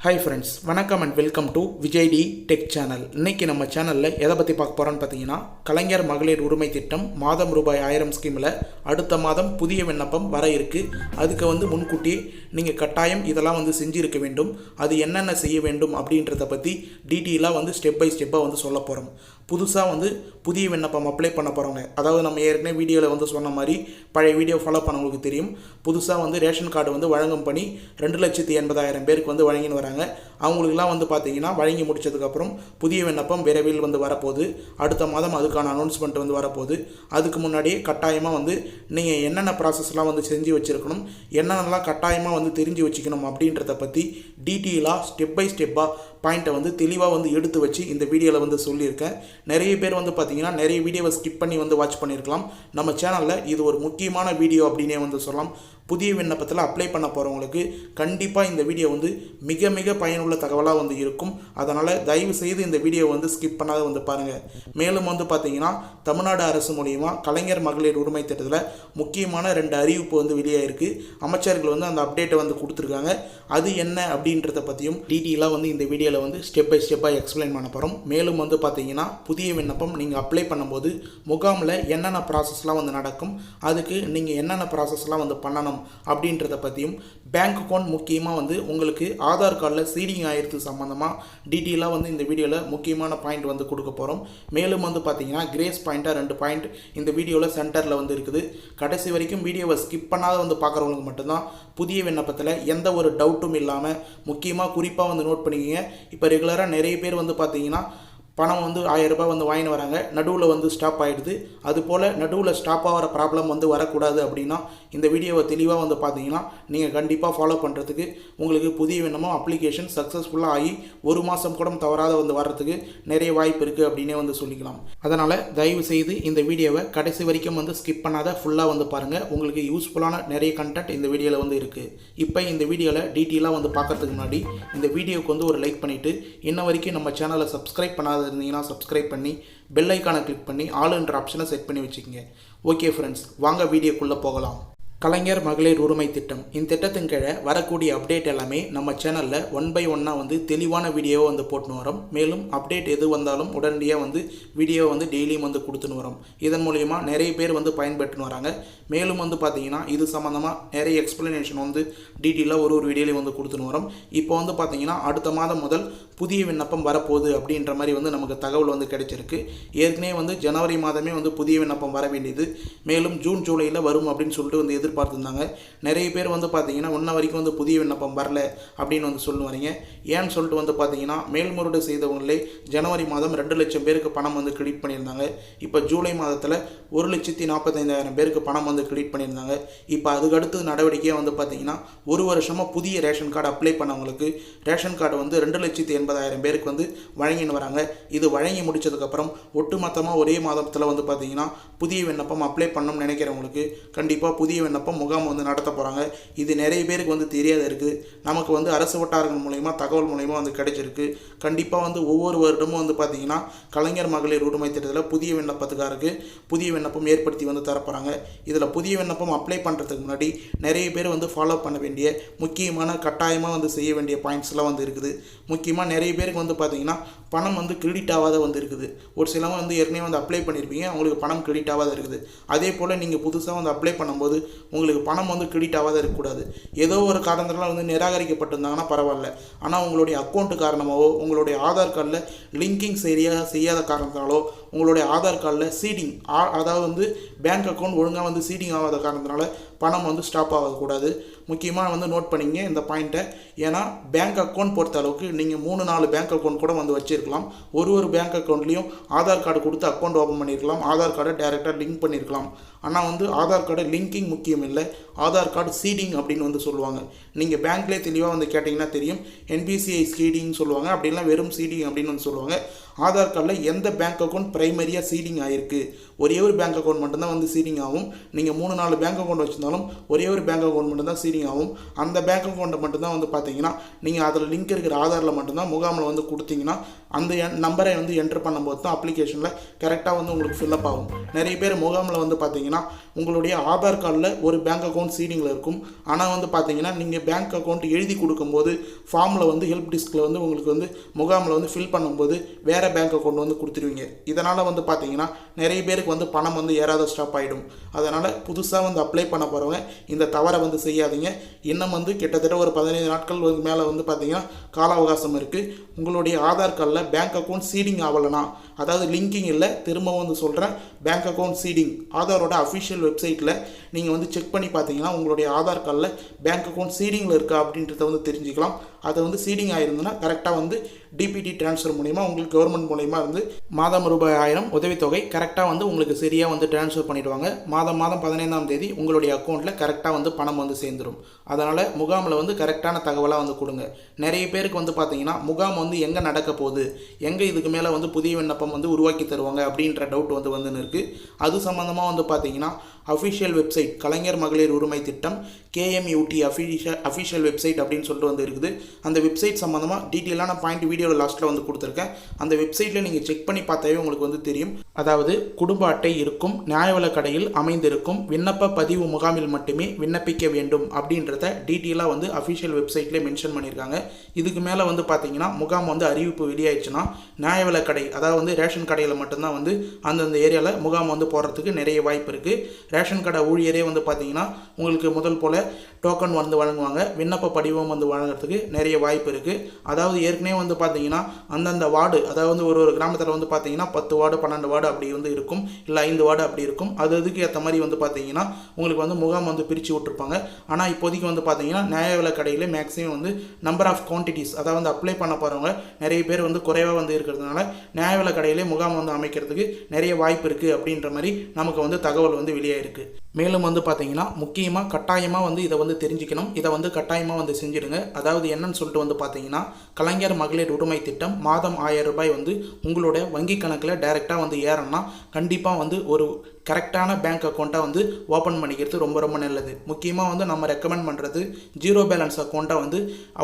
Hi friends, வணக்கம் and welcome to Vijay T tech channel. இன்றைக்கி நம்ம சேனலில் எதை பற்றி பார்க்க போகிறோன்னு பார்த்தீங்கன்னா, கலைஞர் மகளிர் உரிமை திட்டம் மாதம் ரூபாய் 1000 ஸ்கீமில் அடுத்த மாதம் புதிய விண்ணப்பம் வர இருக்குது. அதுக்கு முன்கூட்டியே நீங்கள் கட்டாயம் இதெல்லாம் செஞ்சுருக்க வேண்டும். அது என்னென்ன செய்ய வேண்டும் அப்படின்றத பற்றி டீட்டெயிலாக ஸ்டெப் பை ஸ்டெப்பாக சொல்ல போகிறோம். புதுசாக புதிய விண்ணப்பம் அப்ளை பண்ண போகிறவங்க, அதாவது நம்ம ஏற்கனவே வீடியோவில் சொன்ன மாதிரி பழைய வீடியோ ஃபாலோ பண்ணவங்களுக்கு தெரியும். புதுசாக ரேஷன் கார்டு வழங்கும் பணி 2,80,000 பேருக்கு வழங்கின்னு வராங்க. அவங்களுக்குலாம் பார்த்தீங்கன்னா வழங்கி முடிச்சதுக்கப்புறம் புதிய விண்ணப்பம் விரைவில் வரப்போகுது. அடுத்த மாதம் அதுக்கான அனௌன்ஸ்மெண்ட் வரப்போகுது. அதுக்கு முன்னாடியே கட்டாயமாக நீங்கள் என்னென்ன ப்ராசஸ்லாம் செஞ்சு வச்சுருக்கணும், என்னென்னலாம் கட்டாயமாக தெரிஞ்சு வச்சுக்கணும் அப்படின்றத பற்றி டீட்டெயிலாக ஸ்டெப் பை ஸ்டெப்பாக பாயிண்ட்டை தெளிவாக எடுத்து வச்சு இந்த வீடியோவில் சொல்லியிருக்கேன். நிறைய பேர் பார்த்தீங்கன்னா நிறைய வீடியோவை ஸ்கிப் பண்ணி வாட்ச் பண்ணியிருக்கலாம். நம்ம சேனலில் இது ஒரு முக்கியமான வீடியோ அப்படின்னே சொல்லலாம். புதிய விண்ணப்பத்தில் அப்ளை பண்ண போகிறவங்களுக்கு கண்டிப்பாக இந்த வீடியோ மிக மிக பயனுள்ள தகவலாக இருக்கும். அதனால் தயவு செய்து இந்த வீடியோ ஸ்கிப் பண்ணாத பாருங்கள். மேலும் பார்த்தீங்கன்னா தமிழ்நாடு அரசு மூலிமா கலைஞர் மகளிர் உரிமை திட்டத்தில் முக்கியமான 2 அறிவிப்பு வெளியாகிருக்கு. அமைச்சர்கள் அந்த அப்டேட்டை கொடுத்துருக்காங்க. அது என்ன அப்படின்றத பற்றியும் டீட்டெயிலாக இந்த வீடியோவில் ஸ்டெப் பை ஸ்டெப்பாக எக்ஸ்பிளைன் பண்ண போகிறோம். மேலும் பார்த்தீங்கன்னா புதிய விண்ணப்பம் நீங்கள் அப்ளை பண்ணும்போது முகாமில் என்னென்ன ப்ராசஸ்லாம் நடக்கும், அதுக்கு நீங்கள் என்னென்ன ப்ராசஸ்லாம் பண்ணணும் அப்படின்றத பற்றியும், பேங்க் அக்கௌண்ட் முக்கியமாக உங்களுக்கு ஆதார் கார்டில் சீடிங் ஆயிடுத்து சம்மந்தமாக டீட்டெயிலாக இந்த வீடியோவில் முக்கியமான பாயிண்ட் கொடுக்க போகிறோம். மேலும் பார்த்தீங்கன்னா கிரேஸ் பாயிண்ட்டாக 2 பாயிண்ட் இந்த வீடியோவில் சென்டரில் இருக்குது. கடைசி வரைக்கும் வீடியோவை ஸ்கிப் பண்ணாத பார்க்குறவங்களுக்கு மட்டும்தான் புதிய விண்ணப்பத்தில் எந்த ஒரு டவுட்டும் இல்லாமல் முக்கியமாக குறிப்பாக நோட் பண்ணிக்கிங்க. இப்போ ரெகுலராக நிறைய பேர் பார்த்தீங்கன்னா பணம் 1000 ரூபாய் வாங்கின்னு வராங்க, நடுவில் ஸ்டாப் ஆகிடுது. அதுபோல் நடுவில் ஸ்டாப் ஆகிற ப்ராப்ளம் வரக்கூடாது அப்படின்னா இந்த வீடியோவை தெளிவாக பார்த்தீங்கன்னா நீங்கள் கண்டிப்பாக ஃபாலோ பண்ணுறதுக்கு உங்களுக்கு புதிய விண்ணப்பம் அப்ளிகேஷன் சக்ஸஸ்ஃபுல்லாக ஆகி 1 மாதம் கூட தவறாத வர்றதுக்கு நிறைய வாய்ப்பு இருக்குது அப்படின்னே சொல்லிக்கலாம். அதனால் தயவு செய்து இந்த வீடியோவை கடைசி வரைக்கும் ஸ்கிப் பண்ணாத ஃபுல்லாக பாருங்கள். உங்களுக்கு யூஸ்ஃபுல்லான நிறைய கண்டென்ட் இந்த வீடியோவில் இருக்குது. இப்போ இந்த வீடியோவில் டீட்டெயிலாக பார்க்கறதுக்கு முன்னாடி இந்த வீடியோவுக்கு ஒரு லைக் பண்ணிவிட்டு இன்ன வரைக்கும் நம்ம சேனலை சப்ஸ்கிரைப் பண்ணாத இருந்தீங்கன்னா சப்ஸ்கிரைப் பண்ணி பெல் ஐக்கானை கிளிக் பண்ணி ஆல்ன்ற ஆப்ஷனை செட் பண்ணி வச்சுக்கோங்க. ஓகே ஃப்ரெண்ட்ஸ், வாங்க வீடியோக்குள்ளே போகலாம். கலைஞர் மகளிர் உரிமை திட்டம், இந்த திட்டத்தின் கீழே வரக்கூடிய அப்டேட் எல்லாமே நம்ம சேனலில் 1 by 1 தெளிவான வீடியோவை போட்டுன்னு வரோம். மேலும் அப்டேட் எது வந்தாலும் உடனடியாக வீடியோவை டெய்லியும் கொடுத்துன்னு வரோம். இதன் மூலயமா நிறைய பேர் பயன்பெற்றுன்னு வராங்க. மேலும் பார்த்தீங்கன்னா இது சம்மந்தமாக நிறைய எக்ஸ்பிளனேஷன் டீட்டெயிலாக ஒரு வீடியோலையும் கொடுத்துன்னு வரோம். இப்போ பார்த்தீங்கன்னா அடுத்த மாதம் முதல் புதிய விண்ணப்பம் வரப்போகுது அப்படின்ற மாதிரி நமக்கு தகவல் கிடைச்சிருக்கு. ஏற்கனவே ஜனவரி மாதமே புதிய விண்ணப்பம் வர வேண்டியது. மேலும் ஜூன் ஜூலையில் வரும் அப்படின்னு சொல்லிட்டு எதிர்பார்த்துருந்தாங்க. நிறைய பேர் பார்த்தீங்கன்னா இன்ன வரைக்கும் புதிய விண்ணப்பம் வரல அப்படின்னு சொல்லுவாங்க. ஏன்னு சொல்லிட்டு பார்த்தீங்கன்னா மேல்முறையீடு செய்தவங்களே ஜனவரி மாதம் 2 லட்சம் பேருக்கு பணம் கிரெடிட் பண்ணியிருந்தாங்க. இப்போ ஜூலை மாதத்தில் 1,45,000 பேருக்கு பணம் கிரெடிட் பண்ணியிருந்தாங்க. இப்போ அதுக்கு அடுத்த நடவடிக்கையாக பார்த்தீங்கன்னா 1 வருஷமாக புதிய ரேஷன் கார்டு அப்ளை பண்ணவங்களுக்கு ரேஷன் கார்டு 2,80,000 பேருக்கு வழங்கின்னு வராங்க. இது வழங்கி முடிச்சதுக்கப்புறம் ஒட்டுமொத்தமாக ஒரே மாதத்தில் பார்த்தீங்கன்னா புதிய விண்ணப்பம் அப்ளை பண்ணணும்னு நினைக்கிறவங்களுக்கு கண்டிப்பாக புதிய விண்ணப்பம் முகாம் நடத்த போகிறாங்க. இது நிறைய பேருக்கு தெரியாத இருக்குது. நமக்கு அரசு வட்டாரங்கள் மூலயமா தகவல் மூலயமா கிடைச்சிருக்கு. கண்டிப்பாக ஒவ்வொரு வருடமும் பார்த்தீங்கன்னா கலைஞர் மகளிர் உரிமை திட்டத்தில் புதிய விண்ணப்பத்துக்காருக்கு புதிய விண்ணப்பம் ஏற்படுத்தி தரப்போகிறாங்க. இதில் புதிய விண்ணப்பம் அப்ளை பண்ணுறதுக்கு முன்னாடி நிறைய பேர் ஃபாலோ பண்ண வேண்டிய முக்கியமான கட்டாயமாக செய்ய வேண்டிய பாயிண்ட்ஸ்லாம் இருக்குது. முக்கியமாக நிறைய பேருக்கு பார்த்தீங்கன்னா பணம் கிரெடிட் ஆகாத இருக்குது. ஒரு சிலவங்க ஏற்கனவே அப்ளை பண்ணியிருப்பீங்க, அவங்களுக்கு பணம் கிரெடிட் ஆகாத இருக்குது. அதே போல் நீங்கள் புதுசாக அப்ளை பண்ணும்போது உங்களுக்கு பணம் கிரெடிட் ஆகாத இருக்கக்கூடாது. ஏதோ ஒரு காரணத்தினால நிராகரிக்கப்பட்டிருந்தாங்கன்னா பரவாயில்ல. ஆனால் உங்களுடைய அக்கௌண்ட்டு காரணமாகவோ உங்களுடைய ஆதார் கார்டில் லிங்கிங் செய்யாத காரணத்தினாலோ உங்களுடைய ஆதார் கார்டில் சீடிங், அதாவது பேங்க் அக்கௌண்ட் ஒழுங்காக சீடிங் ஆகாத காரணத்தினால பணம் ஸ்டாப் ஆகக்கூடாது. முக்கியமாக நோட் பண்ணிங்க இந்த பாயிண்ட்டை. ஏன்னா பேங்க் அக்கௌண்ட் பொறுத்த அளவுக்கு நீங்கள் 3-4 பேங்க் அக்கௌண்ட் கூட வச்சுருக்கலாம். ஒரு பேங்க் அக்கௌண்ட்லேயும் ஆதார் கார்டு கொடுத்து அக்கௌண்ட் ஓப்பன் பண்ணியிருக்கலாம். ஆதார் கார்டை டேரெக்டாக லிங்க் பண்ணியிருக்கலாம். ஆனால் ஆதார் கார்டு லிங்கிங் முக்கியம் இல்லை, ஆதார் கார்டு சீடிங் அப்படின்னு சொல்லுவாங்க. நீங்கள் பேங்க்லேயே தெளிவாக கேட்டிங்கன்னா தெரியும். NPCI சீடிங் சொல்லுவாங்க, அப்படின்லாம் வெறும் சீடிங் அப்படின்னு சொல்லுவாங்க. ஆதார் கார்டில் எந்த பேங்க் அக்கௌண்ட் ப்ரைமரியாக சீடிங் ஆகிருக்கு. ஒரே ஒரு பேங்க் அக்கௌண்ட் மட்டும்தான் வந்து சீடிங் ஆகும். நீங்கள் 3-4 பேங்க் அக்கௌண்ட் வச்சுருந்தாலும் ஒரே ஒரு பேங்க் அக்கௌண்ட் மட்டும்தான் சீடிங் ஆகும். அந்த பேங்க் அக்கௌண்ட்டை மட்டும்தான் வந்து பார்த்தீங்கன்னா நீங்கள் அதில் லிங்க் இருக்கிற ஆதாரில் மட்டும்தான் முகாமில் வந்து கொடுத்தீங்கன்னா அந்த நம்பரை வந்து என்ட்ரு பண்ணும்போது தான் அப்ளிகேஷனில் கரெக்டாக வந்து உங்களுக்கு ஃபில்லப் ஆகும். நிறைய பேர் முகாமில் வந்து பார்த்தீங்கன்னா உங்களுடைய ஆதார் கார்டில் ஒரு பேங்க் அக்கௌண்ட் சீடிங்கில் இருக்கும். ஆனால் வந்து பார்த்தீங்கன்னா நீங்கள் பேங்க் அக்கௌண்ட் எழுதி கொடுக்கும்போது ஃபார்மில் வந்து ஹெல்ப் டிஸ்கில் வந்து உங்களுக்கு வந்து முகாமில் வந்து ஃபில் பண்ணும்போது வேறு பேங்க் அக்கௌண்ட் வந்து கொடுத்துருவீங்க. இதனால் வந்து பார்த்தீங்கன்னா நிறைய பேருக்கு வந்து பணம் வந்து ஏறாத ஸ்டாப் ஆகிடும். அதனால் புதுசாக வந்து அப்ளை பண்ண போகிறவங்க இந்த தவறை வந்து செய்யாதீங்க. இன்னும் வந்து கிட்டத்தட்ட ஒரு 15 நாட்கள் மேலே வந்து பார்த்தீங்கன்னா கால அவகாசம் இருக்குது. உங்களுடைய ஆதார் கார்டில் பேங்க் அக்கௌண்ட் சீடிங் ஆகலைன்னா, அதாவது லிங்கிங் இல்லை, திரும்பவும் வந்து சொல்கிறேன், பேங்க் அக்கௌண்ட் சீடிங் ஆதாரோட அஃபிஷியல் வெப்சைட்டில் நீங்கள் வந்து செக் பண்ணி பார்த்தீங்கன்னா உங்களுடைய ஆதார் கார்டில் பேங்க் அக்கௌண்ட் சீடிங்கில் இருக்கா அப்படின்றத வந்து தெரிஞ்சுக்கலாம். அதை வந்து சீடிங் ஆகிருந்ததுன்னா கரெக்டாக வந்து டிபிடி ட்ரான்ஸ்ஃபர் மூலிமா உங்களுக்கு கவர்மெண்ட் மூலிமா இருந்து மாதம் ரூபாய் 1000 உதவித்தொகை கரெக்டாக வந்து உங்களுக்கு சரியாக வந்து ட்ரான்ஸ்ஃபர் பண்ணிவிடுவாங்க. மாதம் 15ஆம் தேதி உங்களுடைய அக்கௌண்ட்டில் கரெக்டாக வந்து பணம் வந்து சேர்ந்துடும். அதனால் முகாமில் வந்து கரெக்டான தகவலாக வந்து கொடுங்க. நிறைய பேருக்கு வந்து பார்த்தீங்கன்னா முகாம் வந்து எங்கே நடக்க போகுது, எங்கே இதுக்கு மேலே வந்து புதிய விண்ணப்பம் வந்து உருவாக்கி தருவாங்க அப்படின்ற டவுட் வந்துன்னு இருக்குது. அது சம்மந்தமாக வந்து பார்த்தீங்கன்னா அஃபிஷியல் வெப்சைட் கலைஞர் மகளிர் உரிமை திட்டம் KMUT அஃபிஷியல் வெப்சைட் அப்படின்னு சொல்லிட்டு வந்து இருக்குது. அந்த வெப்சைட் சம்மந்தமாக டீட்டெயிலான பாயிண்ட் வீடியோவில் லாஸ்ட்டில் வந்து கொடுத்துருக்கேன். அந்த வெப்சைட்டில் நீங்கள் செக் பண்ணி பார்த்தாவே உங்களுக்கு வந்து தெரியும். அதாவது குடும்ப அட்டை இருக்கும், நியாய விலைக் கடையில் அமைந்திருக்கும், விண்ணப்ப பதிவு முகாமில் மட்டுமே விண்ணப்பிக்க வேண்டும் அப்படின்றத டீட்டெயிலாக வந்து அஃபிஷியல் வெப்சைட்லேயே மென்ஷன் பண்ணியிருக்காங்க. இதுக்கு மேலே வந்து பார்த்தீங்கன்னா முகாம் வந்து அறிவிப்பு வெளியாயிடுச்சுன்னா நியாய விலைக் கடை, அதாவது வந்து ரேஷன் கடையில் மட்டும்தான் வந்து அந்தந்த ஏரியாவில் முகாம் வந்து போடுறதுக்கு நிறைய வாய்ப்பு இருக்குது. ரேஷன் கடை ஊழியரே வந்து பார்த்தீங்கன்னா உங்களுக்கு முதல் போல் டோக்கன் வந்து வழங்குவாங்க. விண்ணப்ப படிவம் வந்து வழங்குறதுக்கு நிறைய வாய்ப்பு இருக்குது. அதாவது ஏற்கனவே வந்து பார்த்தீங்கன்னா அந்தந்த வார்டு, அதாவது வந்து ஒரு கிராமத்தில் வந்து பார்த்தீங்கன்னா 10 வார்டு 12 வார்டு அப்படி வந்து இருக்கும், இல்லை 5 வார்டு அப்படி இருக்கும். அதுக்கு ஏற்ற மாதிரி வந்து பார்த்தீங்கன்னா உங்களுக்கு வந்து முகாம் வந்து பிரித்து விட்டுருப்பாங்க. ஆனால் இப்போதைக்கு வந்து பார்த்தீங்கன்னா நியாய விலைக் கடையில் மேக்ஸிமம் வந்து நம்பர் ஆஃப் குவான்டிட்டிஸ், அதாவது வந்து அப்ளை பண்ண போகிறவங்க நிறைய பேர் வந்து குறைவாக வந்து இருக்கிறதுனால நியாய விலைக் கடையிலே முகாம் வந்து அமைக்கிறதுக்கு நிறைய வாய்ப்பு இருக்குது அப்படின்ற மாதிரி நமக்கு வந்து தகவல் வந்து வெளியாயிருக்கு. மேலும் வந்து பார்த்தீங்கன்னா முக்கியமாக கட்டாயமாக வந்து இதை வந்து தெரிஞ்சுக்கணும். இதை வந்து கட்டாயமாக வந்து செஞ்சுடுங்க. அதாவது என்னன்னு சொல்லிட்டு வந்து பார்த்தீங்கன்னா கலைஞர் மகளிர் உரிமை திட்டம் மாதம் 1000 ரூபாய் வந்து உங்களோட வங்கி கணக்கில் டைரெக்டாக வந்து ஏறணும்னா கண்டிப்பாக வந்து ஒரு கரெக்டான பேங்க் அக்கௌண்ட்டை வந்து ஓப்பன் பண்ணிக்கிறது ரொம்ப ரொம்ப நல்லது. முக்கியமாக வந்து நம்ம ரெக்கமெண்ட் பண்ணுறது ஜீரோ பேலன்ஸ் அக்கௌண்ட்டை வந்து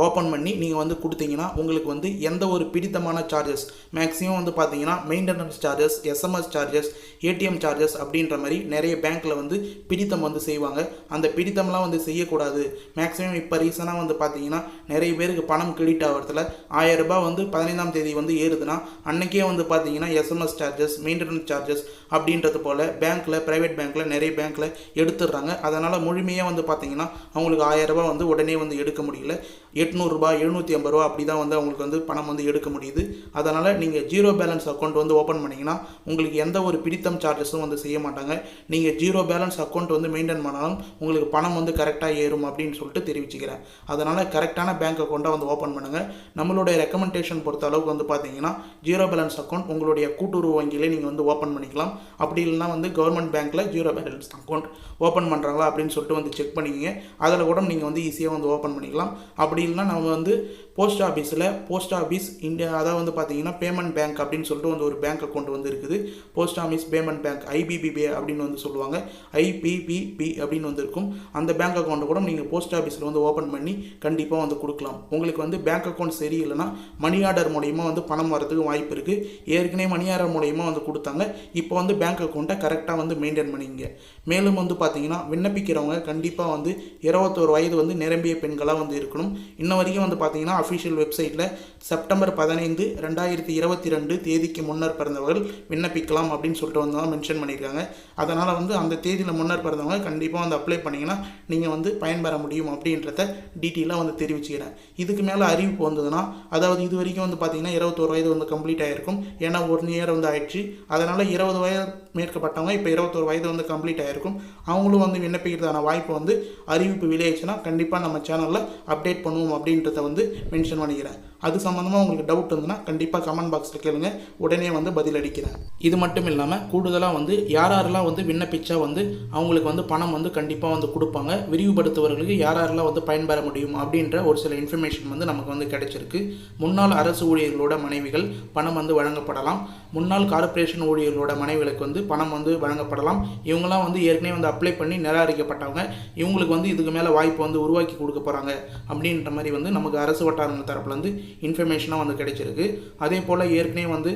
ஓப்பன் பண்ணி நீங்கள் வந்து கொடுத்தீங்கன்னா உங்களுக்கு வந்து எந்த ஒரு பிடித்தமான சார்ஜஸ், மேக்ஸிமம் வந்து பார்த்தீங்கன்னா maintenance charges, SMS charges, ATM charges அப்படின்ற மாதிரி நிறைய பேங்க்கில் வந்து பிடித்தம் வந்து செய்வாங்க. அந்த பிடித்தம்லாம் வந்து செய்யக்கூடாது. மேக்ஸிமம் இப்போ ரீசனாக வந்து பார்த்தீங்கன்னா நிறைய பேருக்கு பணம் கிரெடிட் ஆகிறதுல 1000 ரூபாய் வந்து 15ஆம் தேதி வந்து ஏறுதுன்னா அன்றைக்கே வந்து பார்த்தீங்கன்னா SMS சார்ஜஸ், மெயின்டெனன்ஸ் சார்ஜஸ் அப்படின்றது போல் பேங்க்கில், ப்ரைவேட் பேங்க்கில், நிறைய பேங்க்கில் எடுத்துடுறாங்க. அதனால் முழுமையாக வந்து பார்த்தீங்கன்னா அவங்களுக்கு 1000 ரூபாய் வந்து உடனே வந்து எடுக்க முடியல. 800 ரூபாய் 750 ரூபா அப்படி தான் வந்து அவங்களுக்கு வந்து பணம் வந்து எடுக்க முடியுது. அதனால் நீங்கள் ஜீரோ பேலன்ஸ் அக்கௌண்ட் வந்து ஓப்பன் பண்ணிங்கன்னா உங்களுக்கு எந்த ஒரு பிடித்தம் சார்ஜஸும் வந்து செய்ய மாட்டாங்க. நீங்கள் ஜீரோ பேலன்ஸ் அக்கௌண்ட் வந்து மெயின்டைன் பண்ணாலும் உங்களுக்கு பணம் வந்து கரெக்டாக ஏறும் அப்படின்னு சொல்லிட்டு தெரிவிச்சுக்கிறேன். அதனால் கரெக்டான பேங்க் அக்கௌண்ட்டை வந்து ஓப்பன் பண்ணுங்கள். நம்மளுடைய ரெக்கமெண்டேஷன் பொறுத்த அளவுக்கு வந்து பார்த்தீங்கன்னா ஜீரோ பேலன்ஸ் அக்கௌண்ட் உங்களுடைய கூட்டுறவு வங்கியிலே நீங்கள் வந்து ஓப்பன் பண்ணிக்கலாம். அப்படி இல்லைனா வந்து கவர்மெண்ட் பேங்க்கில் ஜீரோ பேலன்ஸ் அக்கௌண்ட் ஓப்பன் பண்ணுறாங்களா அப்படின்னு சொல்லிட்டு வந்து செக் பண்ணிக்கிங்க. அதில் கூட நீங்கள் வந்து ஈஸியாக வந்து ஓப்பன் பண்ணிக்கலாம். அப்படி இல்லைனா நம்ம வந்து போஸ்ட் ஆஃபீஸ் இந்தியா, அதாவது வந்து பார்த்தீங்கன்னா பேமெண்ட் பேங்க் அப்படின்னு சொல்லிட்டு வந்து ஒரு பேங்க் அக்கௌண்ட் வந்து இருக்குது. Post office payment bank IBPB அப்படின்னு வந்து சொல்லுவாங்க. IPPB அப்படின்னு வந்து இருக்கும். அந்த பேங்க் அக்கௌண்ட்டை கூட நீங்கள் போஸ்ட் ஆஃபீஸில் வந்து ஓப்பன் பண்ணி கண்டிப்பாக வந்து கொடுக்கலாம். உங்களுக்கு வந்து பேங்க் அக்கௌண்ட் சரியில்லைன்னா மணி ஆர்டர் மூலயமா வந்து பணம் வரதுக்கு வாய்ப்பு இருக்குது. ஏற்கனவே மணி ஆர்டர் மூலயமா வந்து கொடுத்தாங்க. இப்போ வந்து பேங்க் அக்கௌண்ட்டை கரெக்டாக வந்து மெயின்டைன் பண்ணிங்க. மேலும் வந்து பார்த்தீங்கன்னா விண்ணப்பிக்கிறவங்க கண்டிப்பாக வந்து 21 வயது வந்து நிரம்பிய பெண்களாக வந்து இருக்கணும். இன்ன வரைக்கும் வந்து பார்த்தீங்கன்னா அஃபிஷியல் வெப்சைட்டில் செப்டம்பர் 15, 2022 தேதிக்கு முன்னர் பிறந்தவர்கள் விண்ணப்பிக்கலாம் அப்படின்னு சொல்லிட்டு வந்து மென்ஷன் பண்ணியிருக்காங்க. அதனால் வந்து அந்த தேதியில் முன்னர் பிறந்தவங்க கண்டிப்பாக வந்து அப்ளை பண்ணிங்கன்னா நீங்கள் வந்து பயன்பெற முடியும் அப்படின்றத டீட்டெயிலாக வந்து தெரிவிச்சுக்கிறேன். இதுக்கு மேலே அறிவிப்பு வந்ததுன்னா, அதாவது இது வரைக்கும் வந்து பார்த்தீங்கன்னா 21 வயது வந்து கம்ப்ளீட் ஆகிருக்கும். ஏன்னா 1 இயர் வந்து ஆயிடுச்சு. அதனால் 20 வயது மேற்பட்டவங்க இப்போ 21 வயது வந்து கம்ப்ளீட் ஆகிருக்கும். அவங்களும் வந்து விண்ணப்பிக்கிறதான வாய்ப்பு வந்து அறிவிப்பு வெளியாச்சுன்னா கண்டிப்பாக நம்ம சேனலில் அப்டேட் பண்ணுவோம் அப்படின்றத வந்து மென்ஷன் பண்ணிக்கிறேன். அது சம்மந்தமாக உங்களுக்கு டவுட் இருந்ததுன்னா கண்டிப்பாக கமெண்ட் பாக்ஸில் கேளுங்க, உடனே வந்து பதில் அளிக்கிறேன். இது மட்டும் இல்லாமல் கூடுதலாக வந்து யாரெல்லாம் வந்து விண்ணப்பிச்சா வந்து அவங்களுக்கு வந்து பணம் வந்து கண்டிப்பாக வந்து கொடுப்பாங்க, விரிவுபடுத்துவர்களுக்கு யாரெல்லாம் வந்து பயன்பெற முடியும் அப்படின்ற ஒரு சில இன்ஃபர்மேஷன் வந்து நமக்கு வந்து கிடைச்சிருக்கு. முன்னாள் அரசு ஊழியர்களோட மனைவிகள் பணம் வந்து வழங்கப்படலாம். முன்னாள் கார்ப்பரேஷன் ஊழியர்களோட மனைவிகளுக்கு வந்து பணம் வந்து வழங்கப்படலாம். இவங்களாம் வந்து ஏற்கனவே வந்து அப்ளை பண்ணி நிராகரிக்கப்பட்டவங்க, இவங்களுக்கு வந்து இதுக்கு மேலே வாய்ப்பு வந்து உருவாக்கி கொடுக்க போகிறாங்க அப்படின்ற மாதிரி வந்து நமக்கு அரசு வட்டாரங்கள் தரப்புல வந்து இன்ஃபர்மேஷனாக வந்து கிடைச்சிருக்கு. அதே போல் ஏற்கனவே வந்து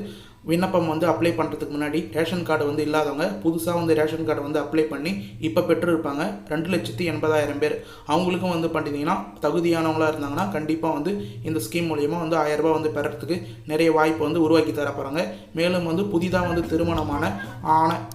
விண்ணப்பம் வந்து அப்ளை பண்ணுறதுக்கு முன்னாடி ரேஷன் கார்டு வந்து இல்லாதவங்க புதுசாக வந்து ரேஷன் கார்டு வந்து அப்ளை பண்ணி இப்போ பெற்றிருப்பாங்க 2,80,000 பேர். அவங்களுக்கும் வந்து பார்த்தீங்கன்னா தகுதியானவங்களாக இருந்தாங்கன்னா கண்டிப்பாக வந்து இந்த ஸ்கீம் மூலிமா வந்து 1000 ரூபாய் வந்து பெறத்துக்கு நிறைய வாய்ப்பு வந்து உருவாக்கி தர போகிறாங்க. மேலும் வந்து புதிதாக வந்து திருமணமான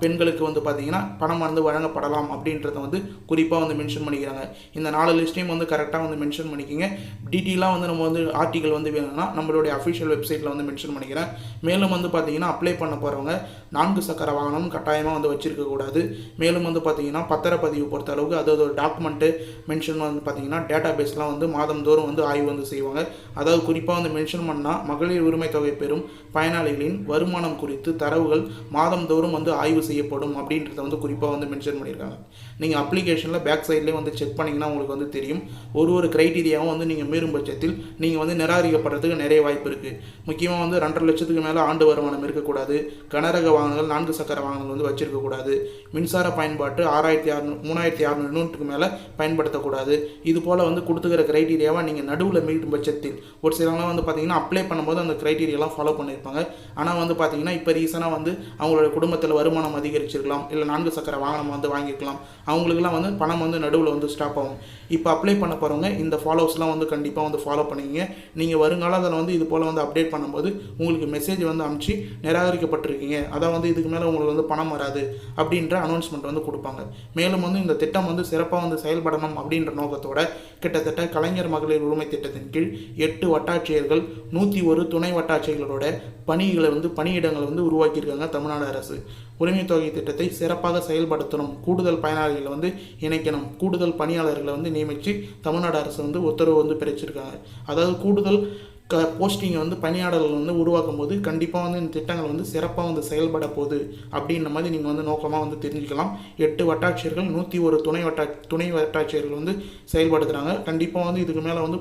பெண்களுக்கு வந்து பார்த்தீங்கன்னா பணம் வந்து வழங்கப்படலாம் அப்படின்றத வந்து குறிப்பாக வந்து மென்ஷன் பண்ணிக்கிறாங்க. இந்த 4 லிஸ்ட்டையும் வந்து கரெக்டாக வந்து மென்ஷன் பண்ணிக்கிங்க. டீட்டெயிலாக வந்து நம்ம வந்து ஆர்டிகல் வந்து வேணும்னா நம்மளுடைய அஃபிஷியல் வெப்சைட்டில் வந்து மென்ஷன் பண்ணிக்கிறேன். மேலும் வந்து பார்த்தீங்கன்னா அப்ளை பண்ண போகிறவங்க 4 சக்கர வாகனம் கட்டாயமாக வந்து வச்சுருக்கக்கூடாது. மேலும் வந்து பார்த்தீங்கன்னா பத்திரப்பதிவு பொறுத்த அளவுக்கு அதாவது ஒரு டாக்குமெண்ட்டு மென்ஷன் வந்து பார்த்தீங்கன்னா டேட்டா பேஸ்லாம் வந்து மாதந்தோறும் வந்து ஆய்வு வந்து செய்வாங்க. அதாவது குறிப்பாக வந்து மென்ஷன் பண்ணால் மகளிர் உரிமை தொகை பெறும் பயனாளிகளின் வருமானம் குறித்து தரவுகள் மாதந்தோறும் வந்து ஆய்வு செய்யப்படும் அப்படின்றத வந்து குறிப்பாக வந்து மென்ஷன் பண்ணியிருக்காங்க. நீங்கள் அப்ளிகேஷனில் பேக் சைட்லேயே வந்து செக் பண்ணிங்கன்னா உங்களுக்கு வந்து தெரியும். ஒரு கிரைட்டீரியாவும் வந்து நீங்கள் மீறும் பட்சத்தில் நீங்கள் வந்து நிராகரிக்கப்படுறதுக்கு நிறைய வாய்ப்பு இருக்குது. முக்கியமாக வந்து 2.5 லட்சத்துக்கு மேலே ஆண்டு வருமானம் இருக்கக்கூடாது, கனரக வாகனங்கள் 4 சக்கர வாகனங்கள் வந்து வச்சிருக்கக்கூடாது, மின்சார பயன்பாட்டு 3,600 யூனிட்டுக்கு மேலே பயன்படுத்தக்கூடாது. இது போல் வந்து கொடுத்துக்கிற கிரைட்டீரியாவை நீங்கள் நடுவில் மீறும் பட்சத்தில் ஒரு சிலவங்களாம் வந்து பார்த்தீங்கன்னா அப்ளை பண்ணும்போது அந்த கிரைட்டீரியாலாம் ஃபாலோ பண்ணியிருப்பாங்க. ஆனால் வந்து பார்த்தீங்கன்னா இப்போ ரீசனாக வந்து அவங்களோட குடும்பத்தில் வருமானம் அதிகரிச்சிருக்கலாம், இல்லை 4 சக்கர வாகனம் வந்து வாங்கியிருக்கலாம், அவங்களுக்குலாம் வந்து பணம் வந்து நடுவில் வந்து ஸ்டாப் ஆகும். இப்போ அப்ளை பண்ண போகிறவங்க இந்த ஃபாலோஸ்லாம் வந்து கண்டிப்பாக வந்து ஃபாலோ பண்ணிங்க. நீங்கள் வருங்காலத்தில் வந்து இது போல் வந்து அப்டேட் பண்ணும்போது உங்களுக்கு மெசேஜ் வந்து அனுப்பிச்சு நிராகரிக்கப்பட்டிருக்கீங்க, அதான் வந்து இதுக்கு மேலே உங்களுக்கு வந்து பணம் வராது அப்படின்ற அனௌன்ஸ்மெண்ட் வந்து கொடுப்பாங்க. மேலும் வந்து இந்த திட்டம் வந்து சிறப்பாக வந்து செயல்படணும் அப்படின்ற நோக்கத்தோட கிட்டத்தட்ட கலைஞர் மகளிர் உரிமை திட்டத்தின் கீழ் 8 வட்டாட்சியர்கள் 101 துணை வட்டாட்சியர்களோட பணியிடங்களை வந்து உருவாக்கியிருக்காங்க தமிழ்நாடு அரசு. உரிமை தொகை திட்டத்தை சிறப்பாக செயல்படுத்தணும், கூடுதல் பயனாளிகளை வந்து இணைக்கணும், கூடுதல் பணியாளர்களை வந்து நியமித்து தமிழ்நாடு அரசு வந்து உத்தரவு வந்து பிறப்பிச்சிருக்காங்க. அதாவது கூடுதல் போஸ்டிங்கை வந்து பணியாளர்கள் வந்து உருவாக்கும் போது கண்டிப்பாக வந்து இந்த திட்டங்கள் வந்து சிறப்பாக வந்து செயல்பட போகுது அப்படின்ற மாதிரி நீங்கள் வந்து நோக்கமாக வந்து தெரிஞ்சுக்கலாம். 8 வட்டாட்சியர்கள் 101 துணை வட்டாட்சியர்கள் வந்து செயல்படுத்துகிறாங்க. கண்டிப்பாக வந்து இதுக்கு மேலே வந்து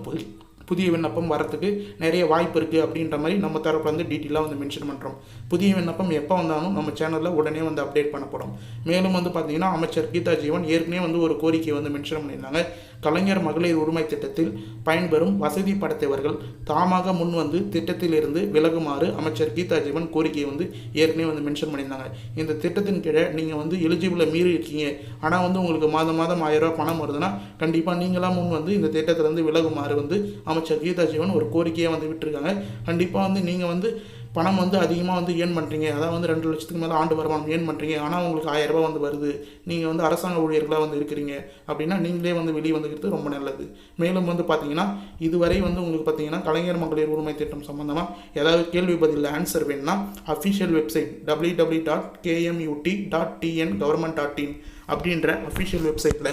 புதிய விண்ணப்பம் வரத்துக்கு நிறைய வாய்ப்பு இருக்குது அப்படின்ற மாதிரி நம்ம தரப்பில் வந்து டீட்டெயிலாக வந்து மென்ஷன் பண்ணுறோம். புதிய விண்ணப்பம் எப்போ வந்தாலும் நம்ம சேனலில் உடனே வந்து அப்டேட் பண்ணப்படும். மேலும் வந்து பார்த்திங்கன்னா அமைச்சர் கீதா ஜீவன் ஏற்கனவே வந்து ஒரு கோரிக்கையை வந்து மென்ஷன் பண்ணியிருந்தாங்க. கலைஞர் மகளிர் உரிமை திட்டத்தில் பயன்பெறும் வசதி படைத்தவர்கள் தாமாக முன் வந்து திட்டத்தில் இருந்து விலகுமாறு அமைச்சர் கீதா ஜீவன் கோரிக்கையை வந்து ஏற்கனவே வந்து மென்ஷன் பண்ணியிருந்தாங்க. இந்த திட்டத்தின் கீழே நீங்கள் வந்து எலிஜிபிளை மீறி இருக்கீங்க, ஆனால் வந்து உங்களுக்கு மாதம் 1000 ரூபா பணம் வருதுன்னா கண்டிப்பாக நீங்களாம் முன் வந்து இந்த திட்டத்திலேருந்து விலகுமாறு வந்து அமைச்சர் கீதா ஜீவன் ஒரு கோரிக்கையாக வந்து விட்டுருக்காங்க. கண்டிப்பாக வந்து நீங்கள் வந்து பணம் வந்து அதிகமாக வந்து ஏர்ன் பண்ணுறீங்க, அதான் வந்து 2 லட்சத்துக்கு மேலே ஆண்டு வருமானம் ஏர்ன் பண்ணுறீங்க, ஆனால் உங்களுக்கு 1000 ரூபா வந்து வருது, நீங்கள் வந்து அரசாங்க ஊழியர்களாக வந்து இருக்கிறீங்க அப்படின்னா நீங்களே வந்து வெளியே வந்துக்கிறது ரொம்ப நல்லது. மேலும் வந்து பார்த்தீங்கன்னா இதுவரை வந்து உங்களுக்கு பார்த்தீங்கன்னா கலைஞர் மகளிர் உரிமை திட்டம் சம்மந்தமாக ஏதாவது கேள்வி பதில் ஆன்சர் வேணும்னா அஃபிஷியல் வெப்சைட் www.kmut.tn.government.in அப்படின்ற அஃபிஷியல் வெப்சைட்டில்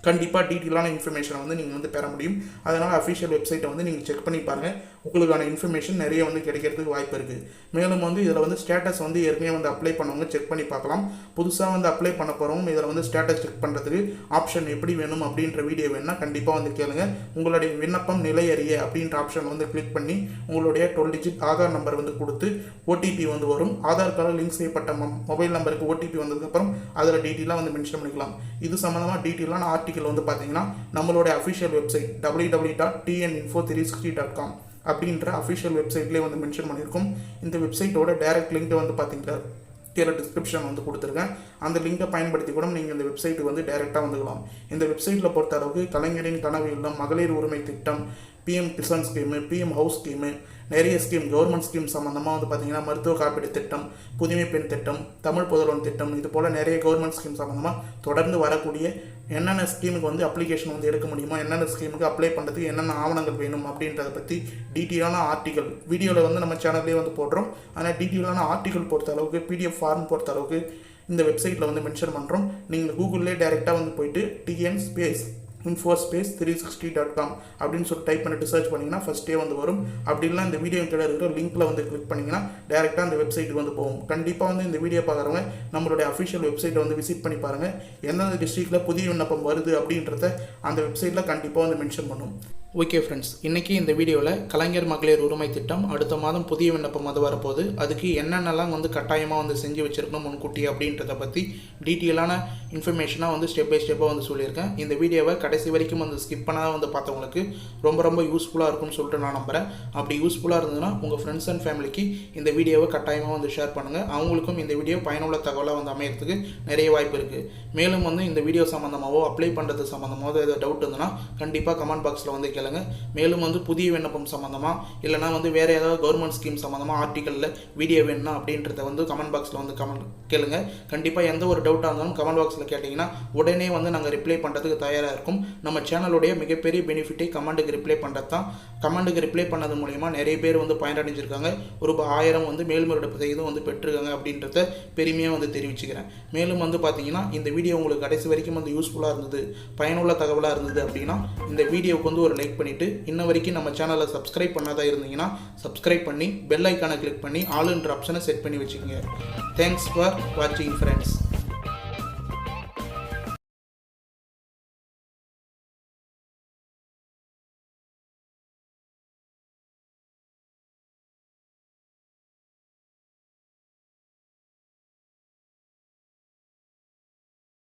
கண்டிப்பாக டீட்டெயிலான இன்ஃபர்மேஷனை வந்து நீங்கள் வந்து பெற முடியும். அதனால் அஃபிஷியல் வெப்சைட்டை வந்து நீங்கள் செக் பண்ணி பாருங்கள், உங்களுக்கான இன்ஃபர்மேஷன் நிறைய வந்து கிடைக்கிறதுக்கு வாய்ப்பு இருக்குது. மேலும் வந்து இதில் வந்து ஸ்டேட்டஸ் வந்து ஏற்கனவே வந்து அப்ளை பண்ணவங்க செக் பண்ணி பார்க்கலாம். புதுசாக வந்து அப்ளை பண்ண போகிறவங்க இதில் வந்து ஸ்டேட்டஸ் செக் பண்ணுறதுக்கு ஆப்ஷன் எப்படி வேணும் அப்படின்ற வீடியோ வேணும்னா கண்டிப்பாக வந்து கேளுங்க. உங்களுடைய விண்ணப்பம் நிலை அறிய அப்படின்ற ஆப்ஷன் வந்து கிளிக் பண்ணி உங்களுடைய 12 டிஜிட் ஆதார் நம்பர் வந்து கொடுத்து ஓடிபி வந்து வரும். ஆதார் கார்டு லிங்க் செய்யப்பட்ட மொபைல் நம்பருக்கு ஓடிபி வந்ததுக்கப்புறம் அதில் டீட்டெயிலாக வந்து மென்ஷன் பண்ணிக்கலாம். இது சம்மந்தமாக டீட்டெயிலான ஆர்டிகல் வந்து பார்த்தீங்கன்னா நம்மளுடைய அஃபிஷியல் வெப்சைட் www.tn info360.com அப்படின்ற அஃபிஷியல் வெப்சைட்லேயே வந்து மென்ஷன் பண்ணியிருக்கோம். இந்த வெப்சைட்டோட டைரக்ட் லிங்க் வந்து பார்த்தீங்கன்னா கீழே டிஸ்கிரிப்ஷன் வந்து கொடுத்துருக்கேன். அந்த லிங்கை பயன்படுத்தி கூட நீங்கள் இந்த வெப்சைட்டுக்கு வந்து டைரெக்டாக வந்துக்கலாம். இந்த வெப்சைட்டில் பொறுத்த அளவுக்கு கலைஞரின் கனவு இல்லம், மகளிர் உரிமை திட்டம், PM Kisan scheme, PM house scheme, நிறைய ஸ்கீம் கவர்மெண்ட் ஸ்கீம் சம்மந்தமாக வந்து பார்த்திங்கன்னா மருத்துவ காப்பீடு திட்டம், புதுமை பெண் திட்டம், தமிழ் புதல்வன் திட்டம், இது போல் நிறைய கவர்மெண்ட் ஸ்கீம் சம்மந்தமாக தொடர்ந்து வரக்கூடிய என்னென்ன ஸ்கீமுக்கு வந்து அப்ளிகேஷன் வந்து எடுக்க முடியுமோ, என்னென்ன ஸ்கீமுக்கு அப்ளை பண்ணுறதுக்கு என்னென்ன ஆவணங்கள் வேணும் அப்படின்றத பற்றி டீட்டெயிலான ஆர்டிகல் வீடியோவில் வந்து நம்ம சேனல்லேயே வந்து போடுறோம். ஆனால் டீட்டெயிலான ஆர்டிகல் பொறுத்த அளவுக்கு பிடிஎஃப் ஃபார்ம் பொறுத்த அளவுக்கு இந்த வெப்சைட்டில் வந்து மென்ஷன் பண்ணுறோம். நீங்கள் கூகுள்லேயே டைரெக்டாக வந்து போயிட்டு TN infospace360.com அப்படின்னு சொல்லி டைப் பண்ணிட்டு சர்ச் பண்ணிங்கன்னா ஃபஸ்ட்டே வந்து வரும். அப்படி இல்லை இந்த வீடியோ கீழே இருக்கிற லிங்க்கில் வந்து கிளிக் பண்ணிங்கன்னா டேரெக்டாக அந்த வெப்சைட்டுக்கு வந்து போகும். கண்டிப்பாக வந்து இந்த வீடியோ பார்க்குறவங்க நம்மளுடைய அஃபிஷியல் வெப்சைட்டை வந்து விசிட் பண்ணி பாருங்கள். எந்தெந்த டிஸ்ட்ரிக்டில் புதிய விண்ணப்பம் வருது அப்படின்றத அந்த வெப்சைட்டில் கண்டிப்பாக வந்து மென்ஷன் பண்ணும். ஓகே ஃப்ரெண்ட்ஸ், இன்றைக்கி இந்த வீடியோவில் கலைஞர் மகளிர் உரிமை திட்டம் அடுத்த மாதம் புதிய விண்ணப்பம் வந்து வரப்போகுது. அதுக்கு என்னென்னலாம் வந்து கட்டாயமாக வந்து செஞ்சு வச்சுருக்கணும் முன்கூட்டி அப்படின்றத பற்றி டீட்டெயிலான இன்ஃபர்மேஷனாக வந்து ஸ்டெப் பை ஸ்டெப்பாக வந்து சொல்லியிருக்கேன். இந்த வீடியோவை கடைசி வரைக்கும் வந்து ஸ்கிப் பண்ணாத வந்து பார்த்தவங்களுக்கு ரொம்ப யூஸ்ஃபுல்லாக இருக்கும்னு சொல்லிட்டு நான் நம்புகிறேன். அப்படி யூஸ்ஃபுல்லாக இருந்ததுன்னா உங்கள் ஃப்ரெண்ட்ஸ் அண்ட் ஃபேமிலிக்கு இந்த வீடியோவை கட்டாயமாக வந்து ஷேர் பண்ணுங்கள். அவங்களுக்கும் இந்த வீடியோ பயனுள்ள தகவலாக வந்து அமையறதுக்கு நிறைய வாய்ப்பு இருக்குது. மேலும் வந்து இந்த வீடியோ சம்மந்தமாகவோ அப்ளை பண்ணுறது சம்மந்தமாகவோ ஏதாவது டவுட் இருந்ததுன்னா கண்டிப்பாக கமெண்ட் பாக்ஸில் வந்து கேளுங்க. மேலும் வந்து புதிய விண்ணப்பம் சம்மந்தமாக இல்லைனா வந்து வேறு ஏதாவது கவர்மெண்ட் ஸ்கீம் சம்மந்தமாக ஆர்டிக்கலில் வீடியோ வேணும்னா அப்படின்றத வந்து கமெண்ட் பாக்ஸில் வந்து கேளுங்க. கண்டிப்பாக எந்த ஒரு டவுட்டாக இருந்தாலும் கமெண்ட் பாக்ஸில் கேட்டிங்கன்னா உடனே வந்து நாங்கள் ரிப்ளை பண்ணுறதுக்கு தயாராக இருக்கும். நம்ம சேனலுடைய மிகப்பெரிய பெனிஃபிட்டே கமெண்ட்டுக்கு ரிப்ளை பண்ணுறது தான். கமெண்ட்டுக்கு ரிப்ளை பண்ணது மூலிமா நிறைய பேர் வந்து பயனடைஞ்சிருக்காங்க. ஒரு 1000 வந்து மேல்முறையீடு செய்தும் வந்து பெற்றிருக்காங்க அப்படின்றத பெருமையாக வந்து தெரிவிச்சுக்கிறேன். மேலும் வந்து பார்த்தீங்கன்னா இந்த வீடியோ உங்களுக்கு கடைசி வரைக்கும் வந்து யூஸ்ஃபுல்லாக இருந்தது, பயனுள்ள தகவலாக இருந்தது அப்படின்னா இந்த வீடியோவுக்கு வந்து ஒரு லைக் பண்ணிவிட்டு இன்ன வரைக்கும் நம்ம சேனலை சப்ஸ்கிரைப் பண்ணாதான் இருந்தீங்கன்னா சப்ஸ்கிரைப் பண்ணி பெல் ஐக்கானை கிளிக் பண்ணி ஆல்ன்ற ஆப்ஷனை செட் பண்ணி வச்சுக்கோங்க. தேங்க்ஸ் ஃபார் வாட்சிங் ஃப்ரெண்ட்ஸ்.